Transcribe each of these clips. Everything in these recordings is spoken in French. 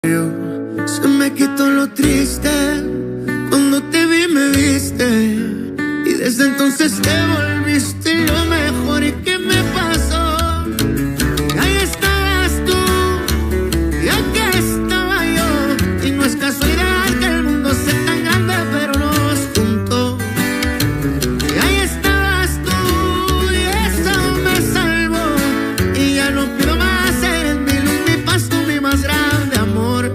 Se me quitó lo triste, cuando te vi me viste, y desde entonces te volviste lo mejor. ¿Y qué me pasó? Ahí estabas tú, y aquí estaba yo, y no es casualidad que el mundo sea tan grande, pero nos juntó. Y ahí estabas tú, y eso me salvó, y ya no pido más, eres mi luz, mi paz, tú mi más grande amor.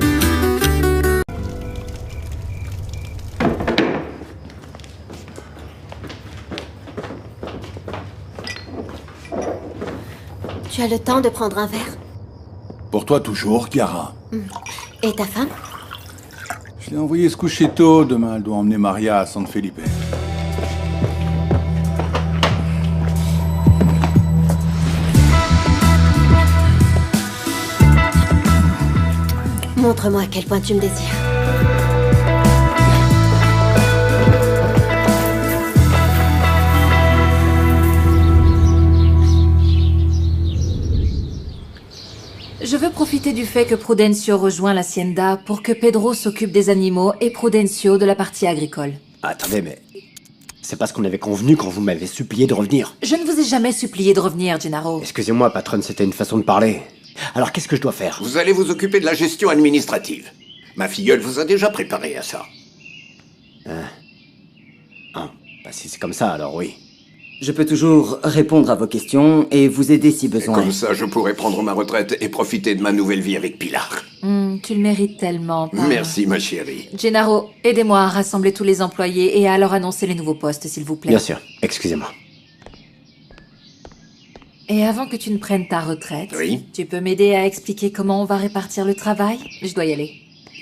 Tu as le temps de prendre un verre? Pour toi toujours, Chiara. Et ta femme? Je l'ai envoyée se coucher tôt. Demain, elle doit emmener Maria à San Felipe. Montre-moi à quel point tu me désires. Je veux profiter du fait que Prudencio rejoint l'Hacienda pour que Pedro s'occupe des animaux et Prudencio de la partie agricole. Attendez, mais... c'est pas ce qu'on avait convenu quand vous m'avez supplié de revenir. Je ne vous ai jamais supplié de revenir, Gennaro. Excusez-moi, patronne, c'était une façon de parler. Alors qu'est-ce que je dois faire? Vous allez vous occuper de la gestion administrative. Ma filleule vous a déjà préparé à ça. Ah, bah si c'est comme ça, alors oui. Je peux toujours répondre à vos questions et vous aider si Et besoin. comme ça, je pourrai prendre ma retraite et profiter de ma nouvelle vie avec Pilar. Tu le mérites tellement, pas... Merci, ma chérie. Gennaro, aidez-moi à rassembler tous les employés et à leur annoncer les nouveaux postes, s'il vous plaît. Bien sûr, excusez-moi. Et avant que tu ne prennes ta retraite, Oui. tu peux m'aider à expliquer comment on va répartir le travail? Je dois y aller.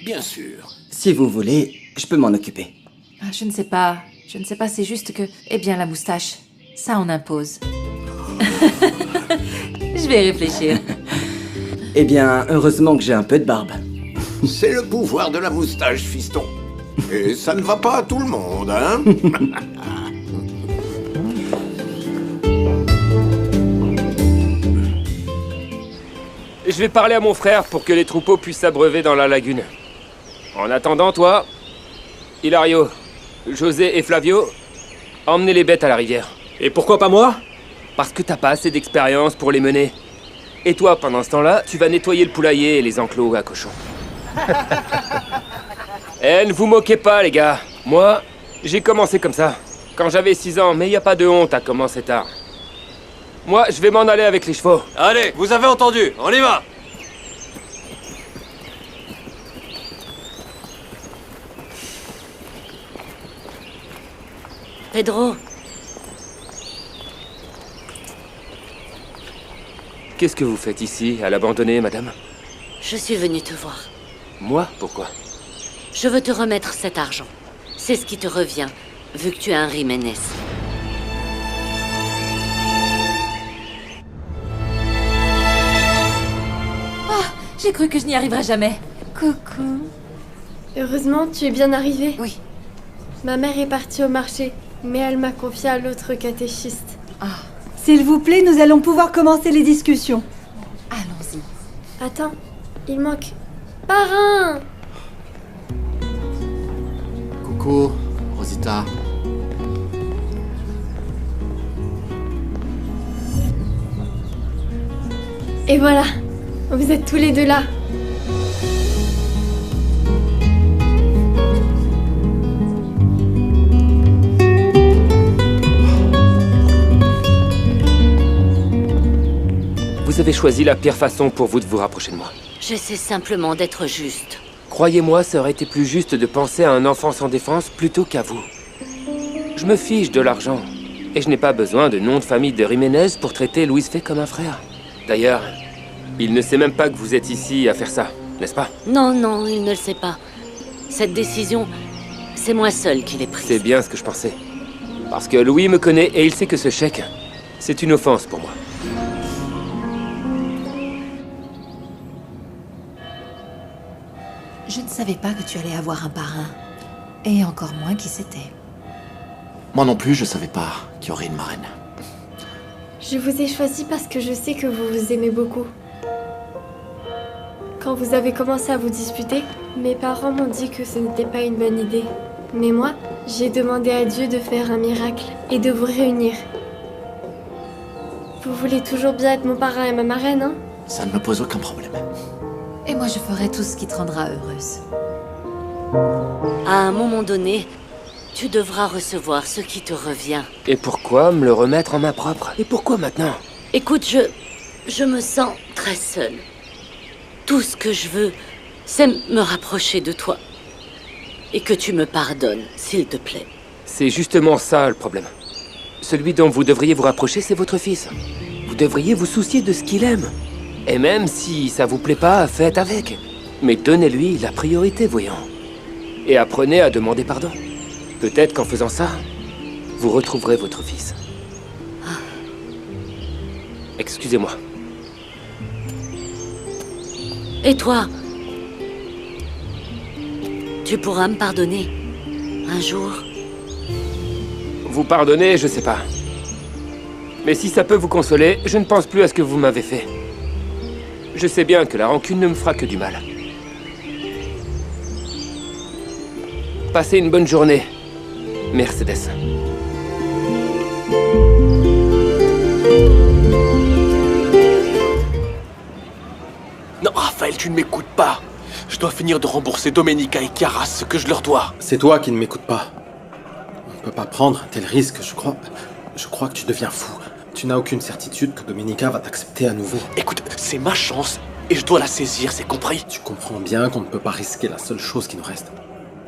Bien sûr. Si vous voulez, je peux m'en occuper. Ah, je ne sais pas, c'est juste que... Eh bien, la moustache, ça on impose. Je vais réfléchir. Eh bien, heureusement que j'ai un peu de barbe. C'est le pouvoir de la moustache, fiston. Et ça ne va pas à tout le monde, hein? Je vais parler à mon frère pour que les troupeaux puissent s'abreuver dans la lagune. En attendant, toi, Hilario, José et Flavio, emmenez les bêtes à la rivière. Et pourquoi pas moi? Parce que t'as pas assez d'expérience pour les mener. Et toi, pendant ce temps-là, tu vas nettoyer le poulailler et les enclos à cochons. Eh, ne vous moquez pas, les gars. Moi, j'ai commencé comme ça. Quand j'avais 6 ans, mais y a pas de honte à commencer tard. Moi, je vais m'en aller avec les chevaux. Allez, vous avez entendu, on y va! Pedro, Qu'est-ce que vous faites ici, à l'abandonner, madame? je suis venue te voir. Moi? Pourquoi? Je veux te remettre cet argent. C'est ce qui te revient, vu que tu es un Jiménez. J'ai cru que je n'y arriverais jamais. Coucou. Heureusement, tu es bien arrivé. Oui. Ma mère est partie au marché, mais elle m'a confié à l'autre catéchiste. S'il vous plaît, nous allons pouvoir commencer les discussions. Allons-y. Attends, il manque... Parrain! Coucou, Rosita. Et voilà, vous êtes tous les deux là. Vous avez choisi la pire façon pour vous de vous rapprocher de moi. J'essaie simplement d'être juste. Croyez-moi, ça aurait été plus juste de penser à un enfant sans défense plutôt qu'à vous. Je me fiche de l'argent. Et je n'ai pas besoin de nom de famille de Jiménez pour traiter Luis Fay comme un frère. D'ailleurs, il ne sait même pas que vous êtes ici à faire ça, n'est-ce pas? Non, non, il ne le sait pas. Cette décision, c'est moi seule qui l'ai prise. C'est bien ce que je pensais. Parce que Louis me connaît et il sait que ce chèque, c'est une offense pour moi. Je ne savais pas que tu allais avoir un parrain. Et encore moins qui c'était. Moi non plus, je savais pas qu'il y aurait une marraine. Je vous ai choisi parce que je sais que vous vous aimez beaucoup. Quand vous avez commencé à vous disputer, mes parents m'ont dit que ce n'était pas une bonne idée. Mais moi, j'ai demandé à Dieu de faire un miracle et de vous réunir. Vous voulez toujours bien être mon parrain et ma marraine, hein? Ça ne me pose aucun problème. Et moi, je ferai tout ce qui te rendra heureuse. À un moment donné, tu devras recevoir ce qui te revient. Et pourquoi me le remettre en main propre? Et pourquoi maintenant? Écoute, je me sens très seule. Tout ce que je veux, c'est me rapprocher de toi. Et que tu me pardonnes, s'il te plaît. C'est justement ça le problème. Celui dont vous devriez vous rapprocher, c'est votre fils. Vous devriez vous soucier de ce qu'il aime. Et même si ça vous plaît pas, faites avec. Mais donnez-lui la priorité, voyons. Et apprenez à demander pardon. Peut-être qu'en faisant ça, vous retrouverez votre fils. Excusez-moi. Et toi? Tu pourras me pardonner un jour? Vous pardonnez, je sais pas. Mais si ça peut vous consoler, je ne pense plus à ce que vous m'avez fait. Je sais bien que la rancune ne me fera que du mal. Passez une bonne journée, Mercedes. Non, Raphaël, tu ne m'écoutes pas. Je dois finir de rembourser Domenica et Chiara ce que je leur dois. C'est toi qui ne m'écoutes pas. On ne peut pas prendre un tel risque, je crois que tu deviens fou. Tu n'as aucune certitude que Domenica va t'accepter à nouveau. Écoute, c'est ma chance et je dois la saisir, c'est compris? Tu comprends bien qu'on ne peut pas risquer la seule chose qui nous reste.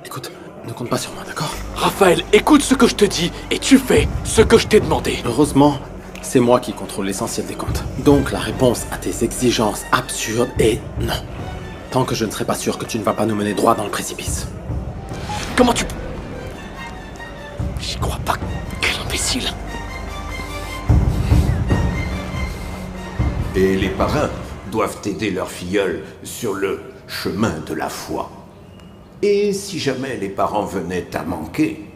Écoute, ne compte pas sur moi, d'accord? Raphaël, écoute ce que je te dis et tu fais ce que je t'ai demandé. Heureusement, c'est moi qui contrôle l'essentiel des comptes. Donc la réponse à tes exigences absurdes est non. Tant que je ne serai pas sûr que tu ne vas pas nous mener droit dans le précipice. Comment tu... J'y crois pas. Quel imbécile. Et les parrains doivent aider leur filleule sur le chemin de la foi. Et si jamais les parents venaient à manquer,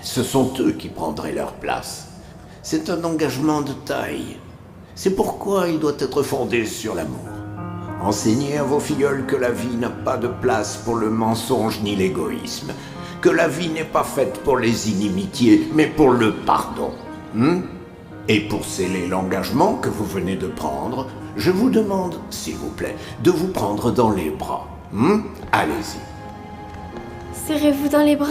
ce sont eux qui prendraient leur place. C'est un engagement de taille. C'est pourquoi il doit être fondé sur l'amour. Enseignez à vos filleuls que la vie n'a pas de place pour le mensonge ni l'égoïsme. Que la vie n'est pas faite pour les inimitiés, mais pour le pardon. Et pour sceller l'engagement que vous venez de prendre, je vous demande, s'il vous plaît, de vous prendre dans les bras. Allez-y. Serrez-vous dans les bras.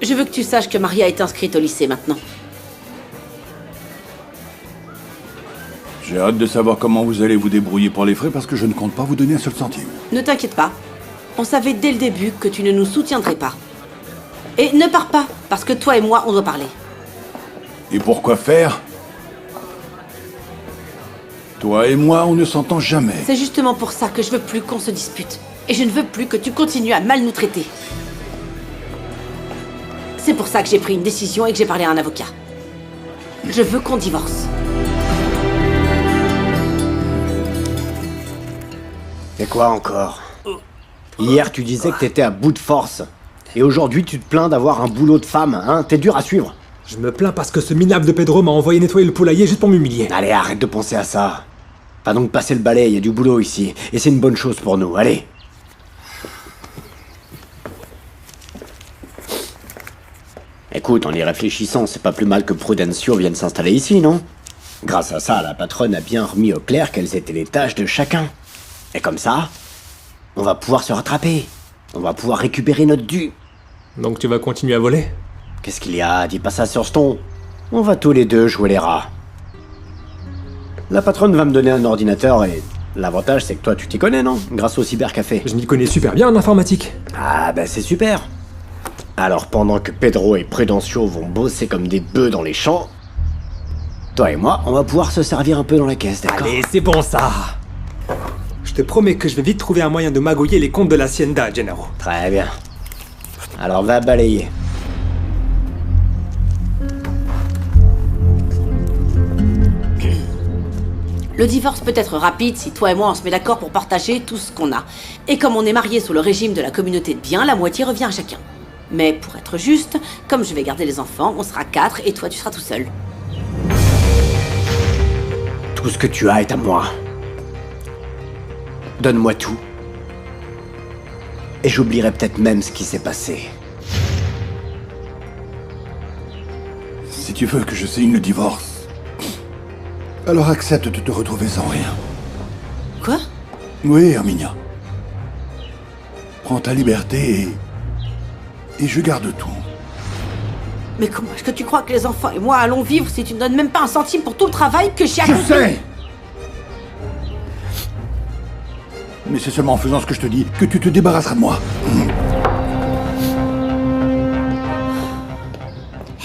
Je veux que tu saches que Maria est inscrite au lycée maintenant. J'ai hâte de savoir comment vous allez vous débrouiller pour les frais parce que je ne compte pas vous donner un seul centime. Ne t'inquiète pas. On savait dès le début que tu ne nous soutiendrais pas. Et ne pars pas, parce que toi et moi, on doit parler. Et pourquoi faire? Toi et moi, on ne s'entend jamais. C'est justement pour ça que je veux plus qu'on se dispute. Et je ne veux plus que tu continues à mal nous traiter. C'est pour ça que j'ai pris une décision et que j'ai parlé à un avocat. Je veux qu'on divorce. Et quoi encore? Hier, tu disais que t'étais à bout de force. Et aujourd'hui, tu te plains d'avoir un boulot de femme, hein? T'es dur à suivre. Je me plains parce que ce minable de Pedro m'a envoyé nettoyer le poulailler juste pour m'humilier. Allez, arrête de penser à ça. Va donc passer le balai, il y a du boulot ici. Et c'est une bonne chose pour nous, allez. Écoute, en y réfléchissant, c'est pas plus mal que Prudencio vienne s'installer ici, non? Grâce à ça, la patronne a bien remis au clair quelles étaient les tâches de chacun. Et comme ça, on va pouvoir se rattraper. On va pouvoir récupérer notre dû. Donc tu vas continuer à voler? Qu'est-ce qu'il y a? Dis pas ça sur ce ton. On va tous les deux jouer les rats. La patronne va me donner un ordinateur et... L'avantage, c'est que toi, tu t'y connais, non? Grâce au cybercafé. Je m'y connais super bien en informatique. Ah, bah c'est super. Alors, pendant que Pedro et Prudencio vont bosser comme des bœufs dans les champs, toi et moi, on va pouvoir se servir un peu dans la caisse, d'accord? Allez, c'est bon ça. Je te promets que je vais vite trouver un moyen de magouiller les comptes de l'Hacienda, Gennaro. Très bien. Alors, va balayer. Le divorce peut être rapide si toi et moi on se met d'accord pour partager tout ce qu'on a. Et comme on est mariés sous le régime de la communauté de biens, la moitié revient à chacun. Mais pour être juste, comme je vais garder les enfants, on sera 4 et toi tu seras tout seul. Tout ce que tu as est à moi. Donne-moi tout. Et j'oublierai peut-être même ce qui s'est passé. Si tu veux que je signe le divorce, alors accepte de te retrouver sans rien. Quoi? Oui, Herminia. Prends ta liberté et je garde tout. Mais comment est-ce que tu crois que les enfants et moi allons vivre si tu ne donnes même pas un centime pour tout le travail que j'ai accompli? Je sais! Mais c'est seulement en faisant ce que je te dis que tu te débarrasseras de moi.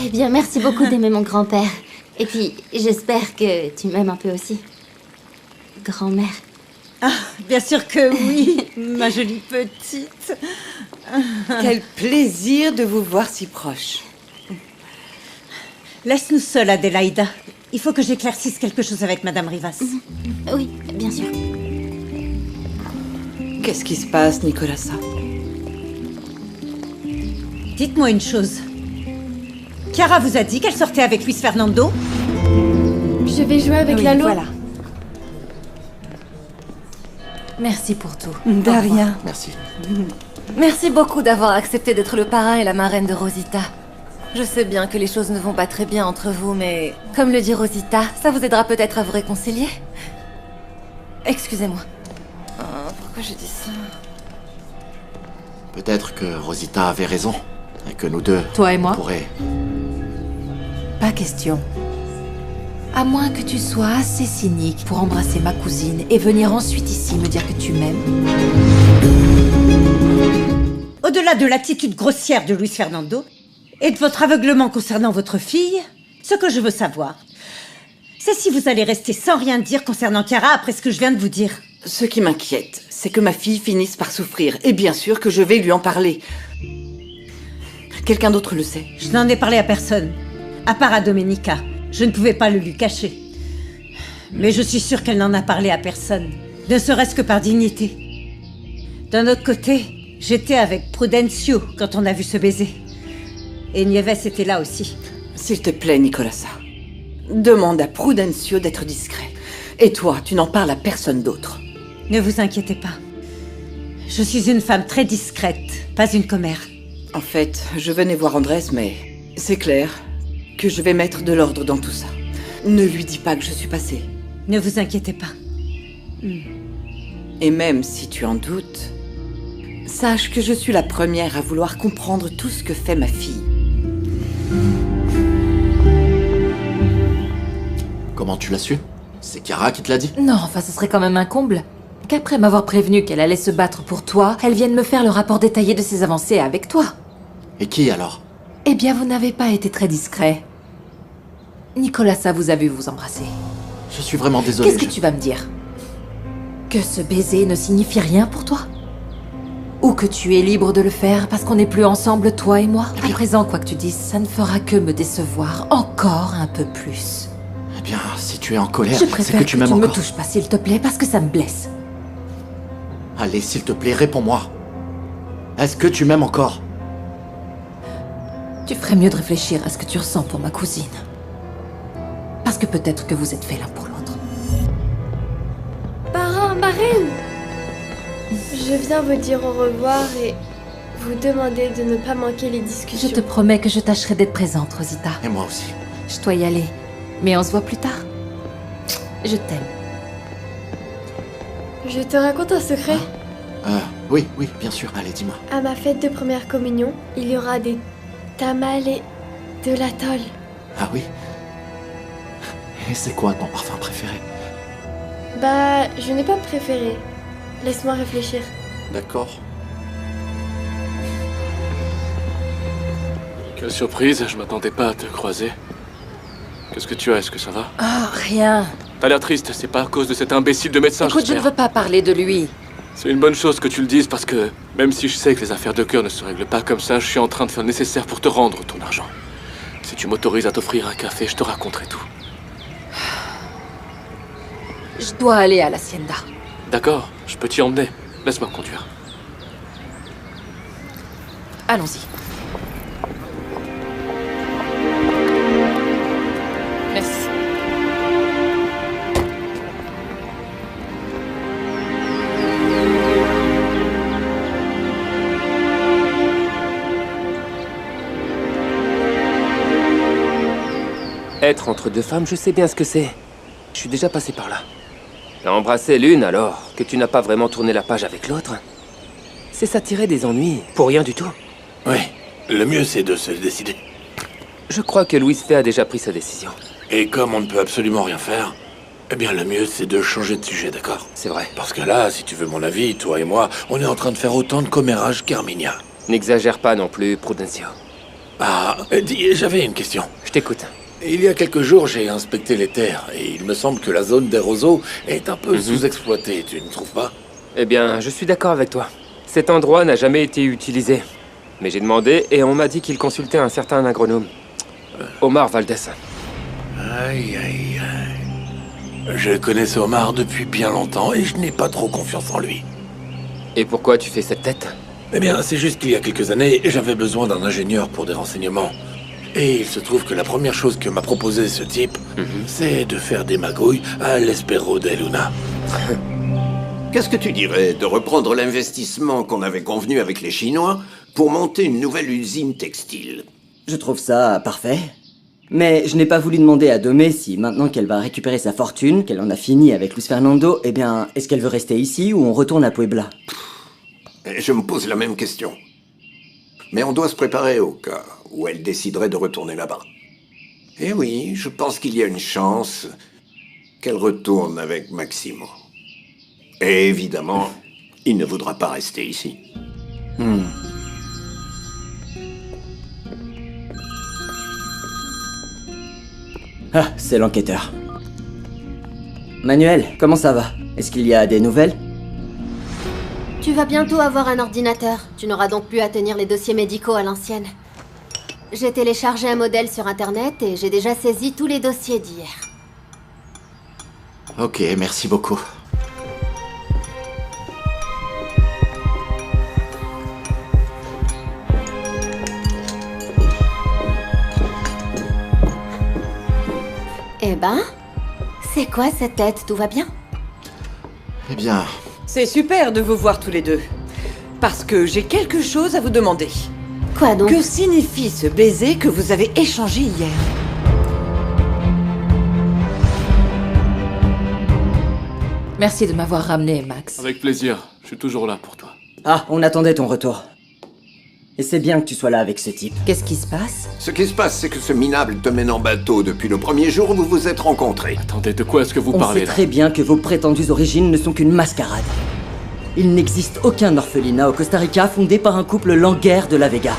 Eh bien, merci beaucoup d'aimer mon grand-père. Et puis, j'espère que tu m'aimes un peu aussi. Grand-mère. Ah, bien sûr que oui, ma jolie petite. Quel plaisir de vous voir si proche. Laisse-nous seuls, Adélaïda. Il faut que j'éclaircisse quelque chose avec Madame Rivas. Oui, bien sûr. Qu'est-ce qui se passe, Nicolasa? Dites-moi une chose. Chiara vous a dit qu'elle sortait avec Luis Fernando? Je vais jouer avec Lalo. Voilà. Merci pour tout. De rien. Merci. Merci beaucoup d'avoir accepté d'être le parrain et la marraine de Rosita. Je sais bien que les choses ne vont pas très bien entre vous, mais comme le dit Rosita, ça vous aidera peut-être à vous réconcilier. Excusez-moi. Pourquoi j'ai dit ça? Peut-être que Rosita avait raison. Et que nous deux... Toi et moi pourrait... Pas question. À moins que tu sois assez cynique pour embrasser ma cousine et venir ensuite ici me dire que tu m'aimes. Au-delà de l'attitude grossière de Luis Fernando et de votre aveuglement concernant votre fille, ce que je veux savoir, c'est si vous allez rester sans rien dire concernant Chiara après ce que je viens de vous dire. Ce qui m'inquiète, c'est que ma fille finisse par souffrir. Et bien sûr que je vais lui en parler. Quelqu'un d'autre le sait. Je n'en ai parlé à personne, à part à Domenica. Je ne pouvais pas le lui cacher. Mais je suis sûre qu'elle n'en a parlé à personne, ne serait-ce que par dignité. D'un autre côté, j'étais avec Prudencio quand on a vu ce baiser. Et Nieves était là aussi. S'il te plaît, Nicolasa, demande à Prudencio d'être discret. Et toi, tu n'en parles à personne d'autre. Ne vous inquiétez pas. Je suis une femme très discrète, pas une commère. En fait, je venais voir Andrés, mais c'est clair que je vais mettre de l'ordre dans tout ça. Ne lui dis pas que je suis passée. Ne vous inquiétez pas. Et même si tu en doutes, sache que je suis la première à vouloir comprendre tout ce que fait ma fille. Comment tu l'as su? C'est Chiara qui te l'a dit? Non, enfin, ce serait quand même un comble. Qu'après m'avoir prévenu qu'elle allait se battre pour toi, elle vienne me faire le rapport détaillé de ses avancées avec toi. Et qui alors? Eh bien, vous n'avez pas été très discret. Nicolasa vous a vu vous embrasser. Je suis vraiment désolé. Qu'est-ce que tu vas me dire? Que ce baiser ne signifie rien pour toi? Ou que tu es libre de le faire parce qu'on n'est plus ensemble, toi et moi? À présent, quoi que tu dises, ça ne fera que me décevoir encore un peu plus. Eh bien, si tu es en colère, Je c'est préfère que tu m'aimes me encore. touches pas, s'il te plaît, parce que ça me blesse. Allez, s'il te plaît, réponds-moi. Est-ce que tu m'aimes encore? Tu ferais mieux de réfléchir à ce que tu ressens pour ma cousine. Parce que peut-être que vous êtes faits l'un pour l'autre. Parrain, marraine! Je viens vous dire au revoir et vous demander de ne pas manquer les discussions. Je te promets que je tâcherai d'être présente, Rosita. Et moi aussi. Je dois y aller. Mais on se voit plus tard. Je t'aime. Je te raconte un secret. Oui, bien sûr. Allez, dis-moi. À ma fête de première communion, il y aura des tamales et de l'atoll. Ah oui? Et c'est quoi ton parfum préféré? Bah, je n'ai pas préféré. Laisse-moi réfléchir. D'accord. Quelle surprise, je m'attendais pas à te croiser. Qu'est-ce que tu as? Est-ce que ça va? Oh, rien. T'as l'air triste, c'est pas à cause de cet imbécile de médecin, Écoute, je ne j'espère. veux pas parler de lui. C'est une bonne chose que tu le dises parce que, même si je sais que les affaires de cœur ne se règlent pas comme ça, je suis en train de faire le nécessaire pour te rendre ton argent. Si tu m'autorises à t'offrir un café, je te raconterai tout. Je dois aller à l'Hacienda. D'accord, je peux t'y emmener. Laisse-moi conduire. Allons-y. Merci. Être entre deux femmes, je sais bien ce que c'est. Je suis déjà passé par là. Embrasser l'une alors que tu n'as pas vraiment tourné la page avec l'autre, c'est s'attirer des ennuis pour rien du tout. Oui, le mieux c'est de se décider. Je crois que Louis Fay a déjà pris sa décision. Et comme on ne peut absolument rien faire, eh bien le mieux c'est de changer de sujet, d'accord? C'est vrai. Parce que là, si tu veux mon avis, toi et moi, on est en train de faire autant de commérages qu'Arminia. N'exagère pas non plus, Prudencio. Ah, dis, j'avais une question. Je t'écoute. Il y a quelques jours, j'ai inspecté les terres, et il me semble que la zone des roseaux est un peu sous-exploitée, tu ne trouves pas? Eh bien, je suis d'accord avec toi. Cet endroit n'a jamais été utilisé. Mais j'ai demandé, et on m'a dit qu'il consultait un certain agronome. Omar Valdez. Aïe, aïe, aïe. Je connais ce Omar depuis bien longtemps, et je n'ai pas trop confiance en lui. Et pourquoi tu fais cette tête? Eh bien, c'est juste qu'il y a quelques années, j'avais besoin d'un ingénieur pour des renseignements. Et il se trouve que la première chose que m'a proposé ce type, c'est de faire des magouilles à l'Espero de Luna. Qu'est-ce que tu dirais de reprendre l'investissement qu'on avait convenu avec les Chinois pour monter une nouvelle usine textile? Je trouve ça parfait. Mais je n'ai pas voulu demander à Domé si, maintenant qu'elle va récupérer sa fortune, qu'elle en a fini avec Luis Fernando, eh bien, est-ce qu'elle veut rester ici ou on retourne à Puebla? Je me pose la même question. Mais on doit se préparer au cas où elle déciderait de retourner là-bas. Et oui, je pense qu'il y a une chance qu'elle retourne avec Maximo. Et évidemment, il ne voudra pas rester ici. Ah, c'est l'enquêteur. Manuel, comment ça va? Est-ce qu'il y a des nouvelles? Tu vas bientôt avoir un ordinateur. Tu n'auras donc plus à tenir les dossiers médicaux à l'ancienne. J'ai téléchargé un modèle sur Internet et j'ai déjà saisi tous les dossiers d'hier. Ok, merci beaucoup. Eh ben, c'est quoi cette tête? Tout va bien? Eh bien... C'est super de vous voir tous les deux. Parce que j'ai quelque chose à vous demander. Quoi donc? Que signifie ce baiser que vous avez échangé hier? Merci de m'avoir ramené, Max. Avec plaisir, je suis toujours là pour toi. Ah, on attendait ton retour. Et c'est bien que tu sois là avec ce type. Qu'est-ce qui se passe? Ce qui se passe, c'est que ce minable te mène en bateau depuis le premier jour où vous vous êtes rencontrés. Attendez, de quoi est-ce que vous On parlez sait là? très bien que vos prétendues origines ne sont qu'une mascarade. Il n'existe aucun orphelinat au Costa Rica fondé par un couple langueur de la Vega.